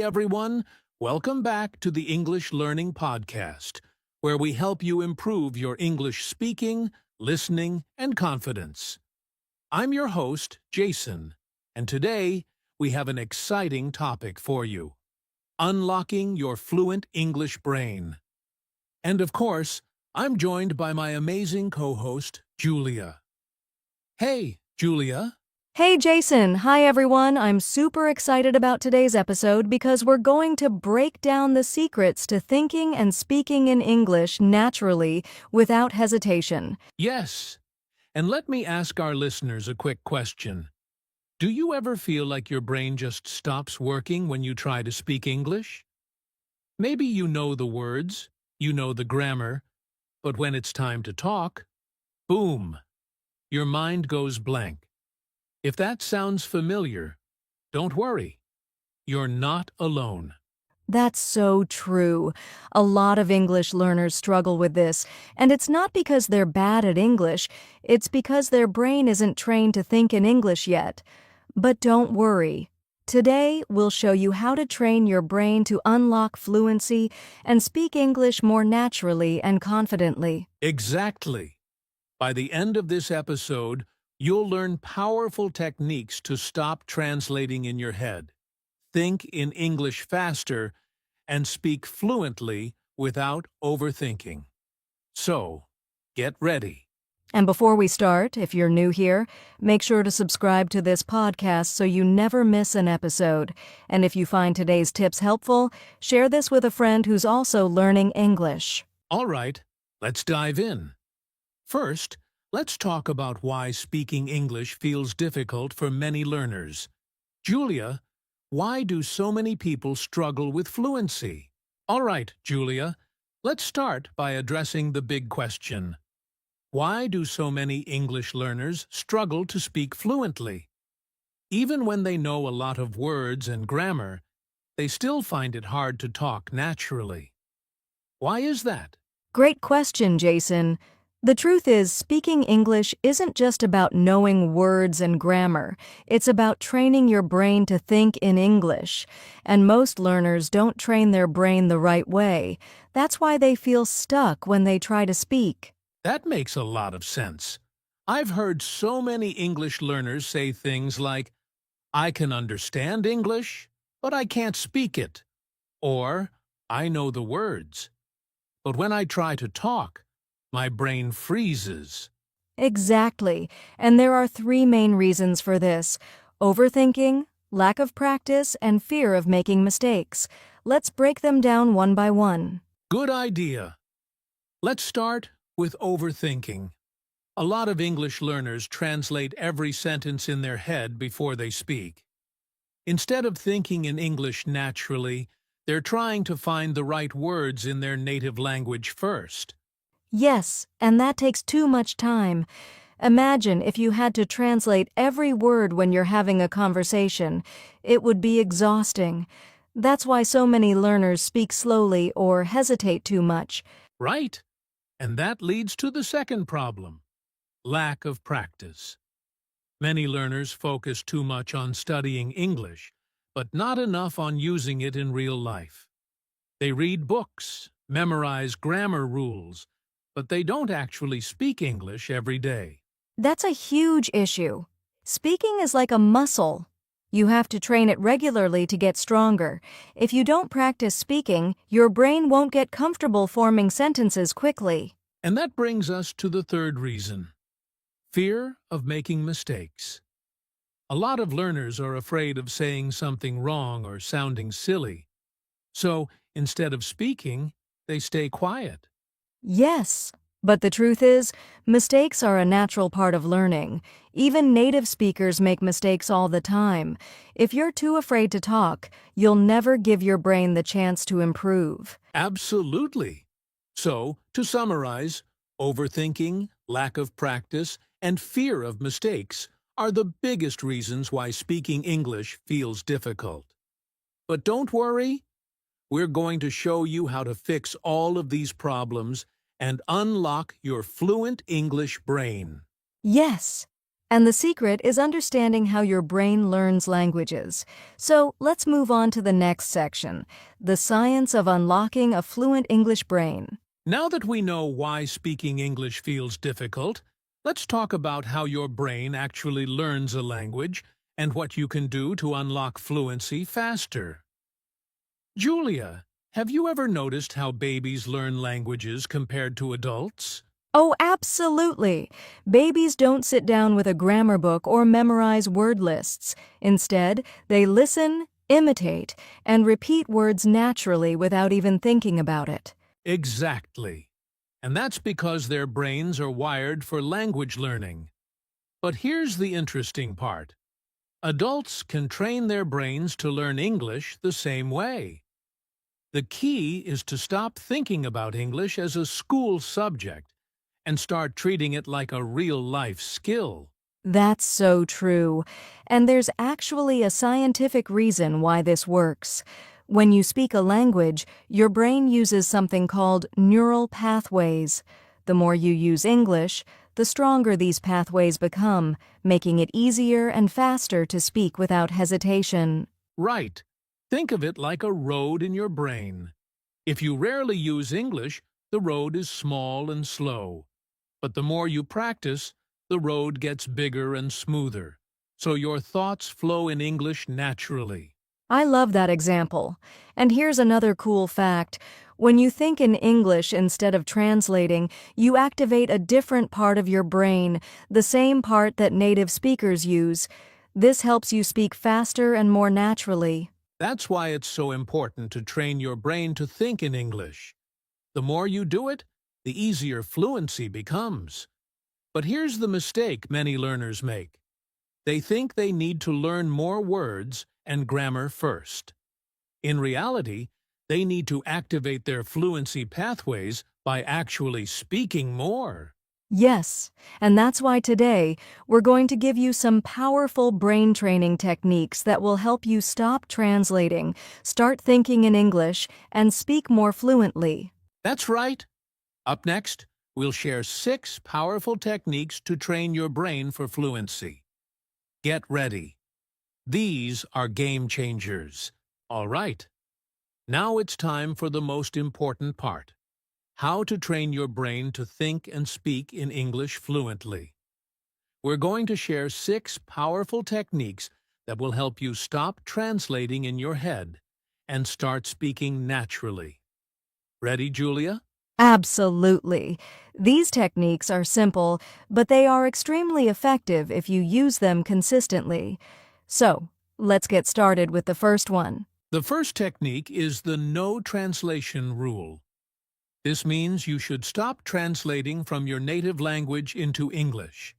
Hey everyone, welcome back to the English Learning Podcast, where we help you improve your English speaking, listening, and confidence. I'm your host, Jason, and today we have an exciting topic for you: unlocking your fluent English brain. And of course, I'm joined by my amazing co-host, Julia. Hey, Julia. Hey Jason, hi everyone. I'm super excited about today's episode because we're going to break down the secrets to thinking and speaking in English naturally without hesitation. Yes, and let me ask our listeners a quick question. Do you ever feel like your brain just stops working when you try to speak English? Maybe you know the words, you know the grammar, but when it's time to talk, boom, your mind goes blank. If that sounds familiar, don't worry. You're not alone. That's so true. A lot of English learners struggle with this, and it's not because they're bad at English, it's because their brain isn't trained to think in English yet. But don't worry. Today, we'll show you how to train your brain to unlock fluency and speak English more naturally and confidently. Exactly. By the end of this episode, you'll learn powerful techniques to stop translating in your head, think in English faster, and speak fluently without overthinking. So, get ready. And before we start, if you're new here, make sure to subscribe to this podcast so you never miss an episode. And if you find today's tips helpful, share this with a friend who's also learning English. All right, let's dive in. First, let's talk about why speaking English feels difficult for many learners. Julia, why do so many people struggle with fluency? All right, Julia, let's start by addressing the big question. Why do so many English learners struggle to speak fluently? Even when they know a lot of words and grammar, they still find it hard to talk naturally. Why is that? Great question, Jason. The truth is, speaking English isn't just about knowing words and grammar. It's about training your brain to think in English. And most learners don't train their brain the right way. That's why they feel stuck when they try to speak. That makes a lot of sense. I've heard so many English learners say things like, I can understand English, but I can't speak it. Or, I know the words, but when I try to talk, my brain freezes. Exactly. And there are three main reasons for this: overthinking, lack of practice, and fear of making mistakes. Let's break them down one by one. Good idea. Let's start with overthinking. A lot of English learners translate every sentence in their head before they speak. Instead of thinking in English naturally, they're trying to find the right words in their native language first. Yes, and that takes too much time. Imagine if you had to translate every word when you're having a conversation. It would be exhausting. That's why so many learners speak slowly or hesitate too much. Right? And that leads to the second problem: lack of practice. Many learners focus too much on studying English, but not enough on using it in real life. They read books, memorize grammar rules, but they don't actually speak English every day. That's a huge issue. Speaking is like a muscle. You have to train it regularly to get stronger. If you don't practice speaking, your brain won't get comfortable forming sentences quickly. And that brings us to the third reason: fear of making mistakes. A lot of learners are afraid of saying something wrong or sounding silly. So, instead of speaking, they stay quiet. Yes, but the truth is, mistakes are a natural part of learning. Even native speakers make mistakes all the time. If you're too afraid to talk, you'll never give your brain the chance to improve. Absolutely. So, to summarize, overthinking, lack of practice, and fear of mistakes are the biggest reasons why speaking English feels difficult. But don't worry, we're going to show you how to fix all of these problems and unlock your fluent English brain. Yes, And the secret is understanding how your brain learns languages. So let's move on to the next section, the science of unlocking a fluent English brain. Now that we know why speaking English feels difficult, let's talk about how your brain actually learns a language and what you can do to unlock fluency faster. Julia, have you ever noticed how babies learn languages compared to adults? Oh, absolutely. Babies don't sit down with a grammar book or memorize word lists. Instead, they listen, imitate, and repeat words naturally without even thinking about it. Exactly. And that's because their brains are wired for language learning. But here's the interesting part. Adults can train their brains to learn English the same way. The key is to stop thinking about English as a school subject and start treating it like a real-life skill. That's so true. And there's actually a scientific reason why this works. When you speak a language, your brain uses something called neural pathways. The more you use English, the stronger these pathways become, making it easier and faster to speak without hesitation. Right. Think of it like a road in your brain. If you rarely use English, the road is small and slow. But the more you practice, the road gets bigger and smoother, so your thoughts flow in English naturally. I love that example. And here's another cool fact. When you think in English instead of translating, you activate a different part of your brain, the same part that native speakers use. This helps you speak faster and more naturally. That's why it's so important to train your brain to think in English. The more you do it, the easier fluency becomes. But here's the mistake many learners make. They think they need to learn more words and grammar first. In reality, they need to activate their fluency pathways by actually speaking more. Yes, and that's why today we're going to give you some powerful brain training techniques that will help you stop translating, start thinking in English, and speak more fluently. That's right. Up next, we'll share 6 powerful techniques to train your brain for fluency. Get ready. These are game changers. All right. Now it's time for the most important part. How to train your brain to think and speak in English fluently. We're going to share 6 powerful techniques that will help you stop translating in your head and start speaking naturally. Ready, Julia? Absolutely. These techniques are simple, but they are extremely effective if you use them consistently. So, let's get started with the first one. The first technique is the no translation rule. This means you should stop translating from your native language into English.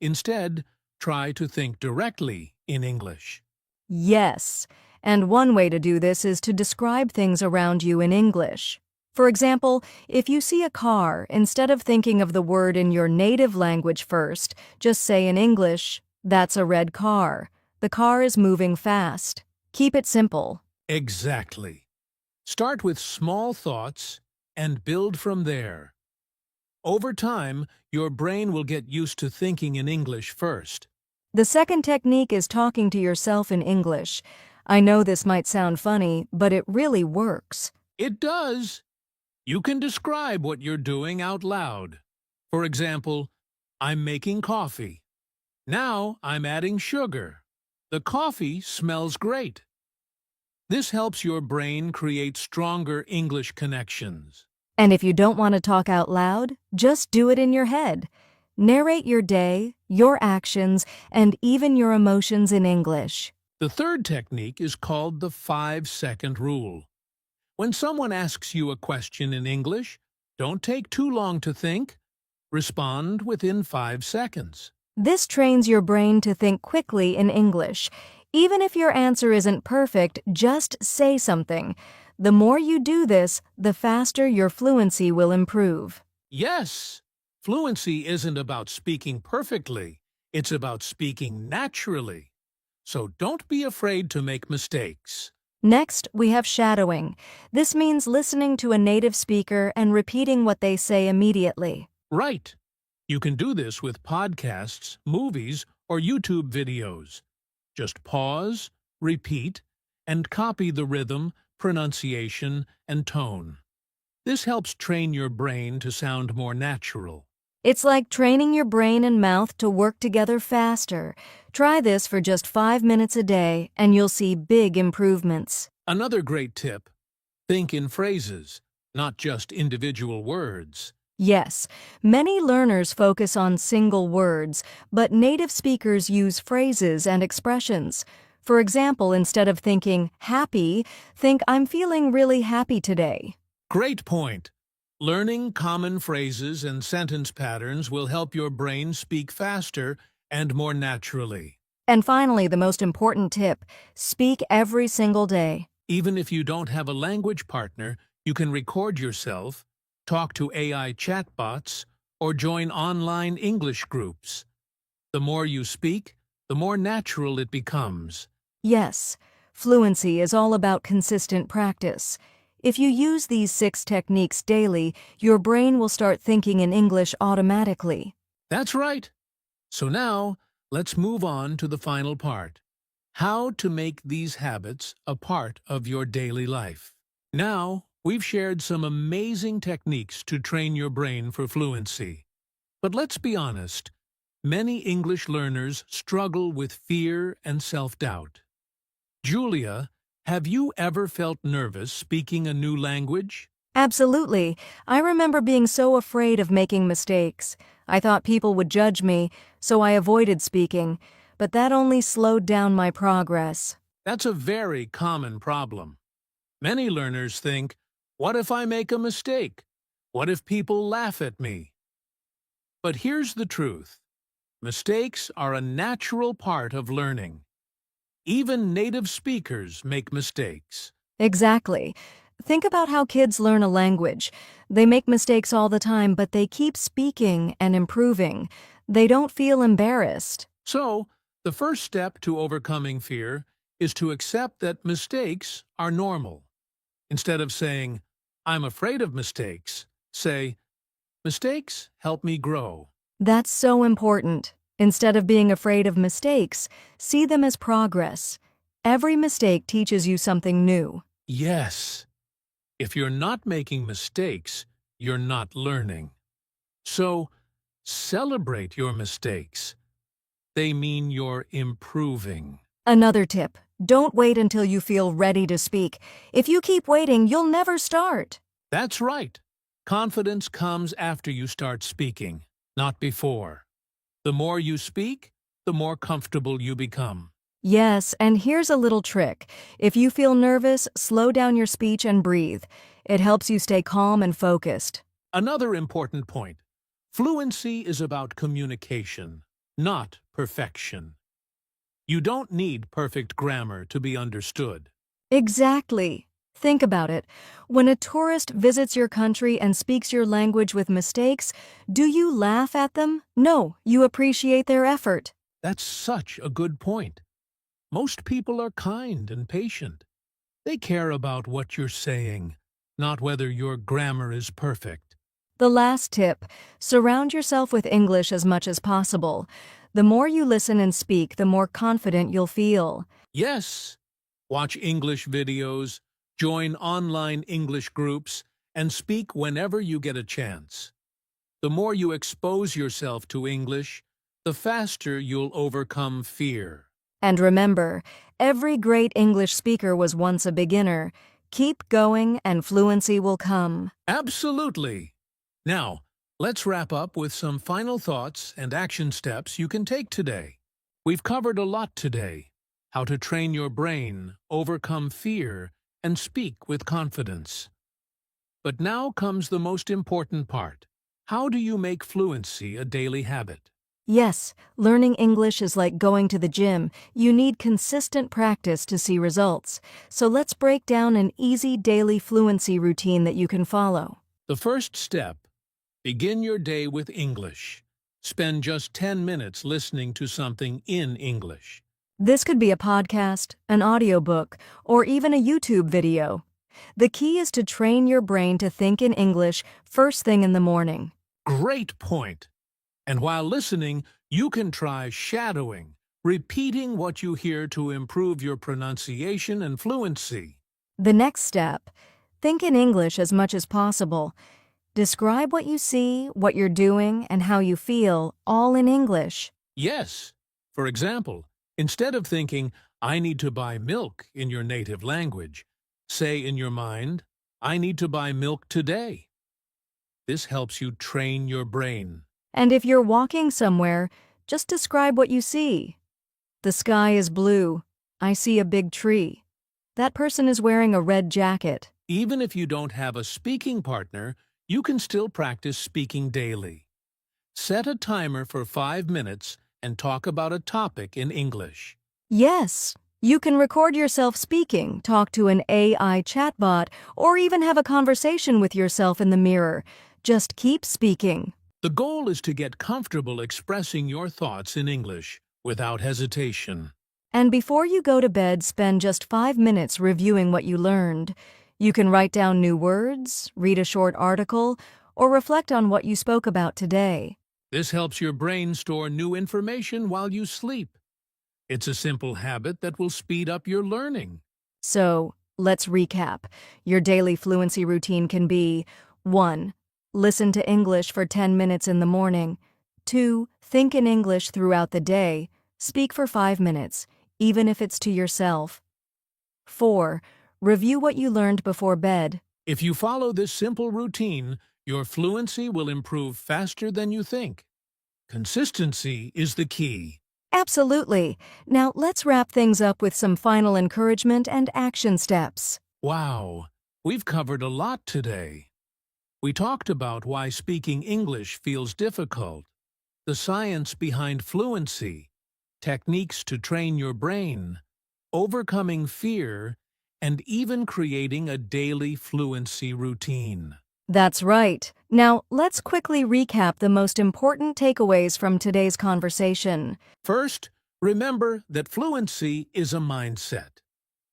Instead, try to think directly in English. Yes, and one way to do this is to describe things around you in English. For example, if you see a car, instead of thinking of the word in your native language first, just say in English, "That's a red car. The car is moving fast." Keep it simple. Exactly. Start with small thoughts and build from there. Over time, your brain will get used to thinking in English first. The second technique is talking to yourself in English. I know this might sound funny, but it really works. It does. You can describe what you're doing out loud. For example, I'm making coffee. Now I'm adding sugar. The coffee smells great. This helps your brain create stronger English connections. And if you don't want to talk out loud, just do it in your head. Narrate your day, your actions, and even your emotions in English. The third technique is called the 5-second rule. When someone asks you a question in English, don't take too long to think. Respond within 5 seconds. This trains your brain to think quickly in English. Even if your answer isn't perfect, just say something. The more you do this, the faster your fluency will improve. Yes, fluency isn't about speaking perfectly. It's about speaking naturally. So don't be afraid to make mistakes. Next, we have shadowing. This means listening to a native speaker and repeating what they say immediately. Right. You can do this with podcasts, movies, or YouTube videos. Just pause, repeat, and copy the rhythm, pronunciation, and tone. This helps train your brain to sound more natural. It's like training your brain and mouth to work together faster. Try this for just 5 minutes a day, and you'll see big improvements. Another great tip: think in phrases, not just individual words. Yes, many learners focus on single words, but native speakers use phrases and expressions. For example, instead of thinking happy, think I'm feeling really happy today. Great point. Learning common phrases and sentence patterns will help your brain speak faster and more naturally. And finally, the most important tip: speak every single day. Even if you don't have a language partner, you can record yourself, talk to AI chatbots, or join online English groups. The more you speak, the more natural it becomes. Yes, fluency is all about consistent practice. If you use these 6 techniques daily, your brain will start thinking in English automatically. That's right. So now, let's move on to the final part: how to make these habits a part of your daily life. Now, we've shared some amazing techniques to train your brain for fluency. But let's be honest, many English learners struggle with fear and self-doubt. Julia, have you ever felt nervous speaking a new language? Absolutely. I remember being so afraid of making mistakes. I thought people would judge me, so I avoided speaking. But that only slowed down my progress. That's a very common problem. Many learners think, what if I make a mistake? What if people laugh at me? But here's the truth: mistakes are a natural part of learning. Even native speakers make mistakes. Exactly. Think about how kids learn a language. They make mistakes all the time, but they keep speaking and improving. They don't feel embarrassed. So, the first step to overcoming fear is to accept that mistakes are normal. Instead of saying, I'm afraid of mistakes, say, mistakes help me grow. That's so important. Instead of being afraid of mistakes, see them as progress. Every mistake teaches you something new. Yes. If you're not making mistakes, you're not learning. So, celebrate your mistakes. They mean you're improving. Another tip: don't wait until you feel ready to speak. If you keep waiting, you'll never start. That's right. Confidence comes after you start speaking, not before. The more you speak, the more comfortable you become. Yes, and here's a little trick. If you feel nervous, slow down your speech and breathe. It helps you stay calm and focused. Another important point: fluency is about communication, not perfection. You don't need perfect grammar to be understood. Exactly. Think about it. When a tourist visits your country and speaks your language with mistakes, do you laugh at them? No, you appreciate their effort. That's such a good point. Most people are kind and patient. They care about what you're saying, not whether your grammar is perfect. The last tip: surround yourself with English as much as possible. The more you listen and speak, the more confident you'll feel. Yes, watch English videos, join online English groups, and speak whenever you get a chance. The more you expose yourself to English, the faster you'll overcome fear. And remember, every great English speaker was once a beginner. Keep going and fluency will come. Absolutely. Now, let's wrap up with some final thoughts and action steps you can take today. We've covered a lot today: how to train your brain, overcome fear, and speak with confidence. But now comes the most important part: how do you make fluency a daily habit? Yes, learning English is like going to the gym. You need consistent practice to see results. So let's break down an easy daily fluency routine that you can follow. The first step: begin your day with English. Spend just 10 minutes listening to something in English. This could be a podcast, an audiobook, or even a YouTube video. The key is to train your brain to think in English first thing in the morning. Great point! And while listening, you can try shadowing, repeating what you hear to improve your pronunciation and fluency. The next step, think in English as much as possible. Describe what you see, what you're doing, and how you feel, all in English. Yes. For example, instead of thinking, I need to buy milk in your native language, say in your mind, I need to buy milk today. This helps you train your brain. And if you're walking somewhere, just describe what you see. The sky is blue. I see a big tree. That person is wearing a red jacket. Even if you don't have a speaking partner, you can still practice speaking daily. Set a timer for 5 minutes and talk about a topic in English. Yes, you can record yourself speaking, talk to an AI chatbot, or even have a conversation with yourself in the mirror. Just keep speaking. The goal is to get comfortable expressing your thoughts in English without hesitation. And before you go to bed, spend just 5 minutes reviewing what you learned. You can write down new words, read a short article, or reflect on what you spoke about today. This helps your brain store new information while you sleep. It's a simple habit that will speed up your learning. So, let's recap. Your daily fluency routine can be 1. Listen to English for 10 minutes in the morning. 2. Think in English throughout the day. Speak for 5 minutes, even if it's to yourself. 4. Review what you learned before bed. If you follow this simple routine, your fluency will improve faster than you think. Consistency is the key. Absolutely. Now let's wrap things up with some final encouragement and action steps. Wow, we've covered a lot today. We talked about why speaking English feels difficult, the science behind fluency, techniques to train your brain, overcoming fear, and even creating a daily fluency routine. That's right. Now let's quickly recap the most important takeaways from today's conversation. First, remember that fluency is a mindset.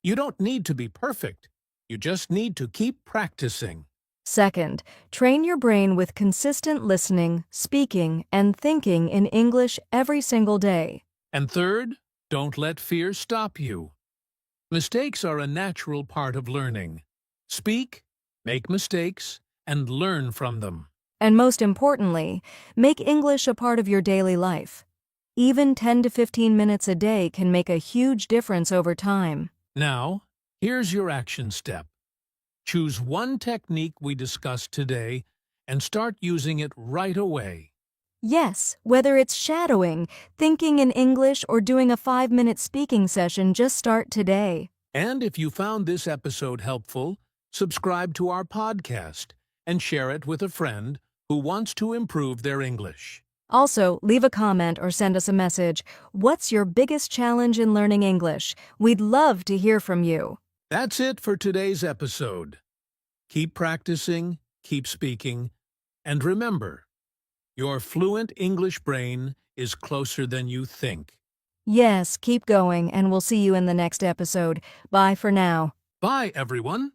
You don't need to be perfect. You just need to keep practicing. Second, train your brain with consistent listening, speaking, and thinking in English every single day. And third, don't let fear stop you. Mistakes are a natural part of learning. Speak, make mistakes, and learn from them. And most importantly, make English a part of your daily life. Even 10 to 15 minutes a day can make a huge difference over time. Now, here's your action step. Choose one technique we discussed today and start using it right away. Yes, whether it's shadowing, thinking in English, or doing a 5-minute speaking session, just start today. And if you found this episode helpful, subscribe to our podcast and share it with a friend who wants to improve their English. Also, leave a comment or send us a message. What's your biggest challenge in learning English? We'd love to hear from you. That's it for today's episode. Keep practicing, keep speaking, and remember, your fluent English brain is closer than you think. Yes, keep going, and we'll see you in the next episode. Bye for now. Bye, everyone.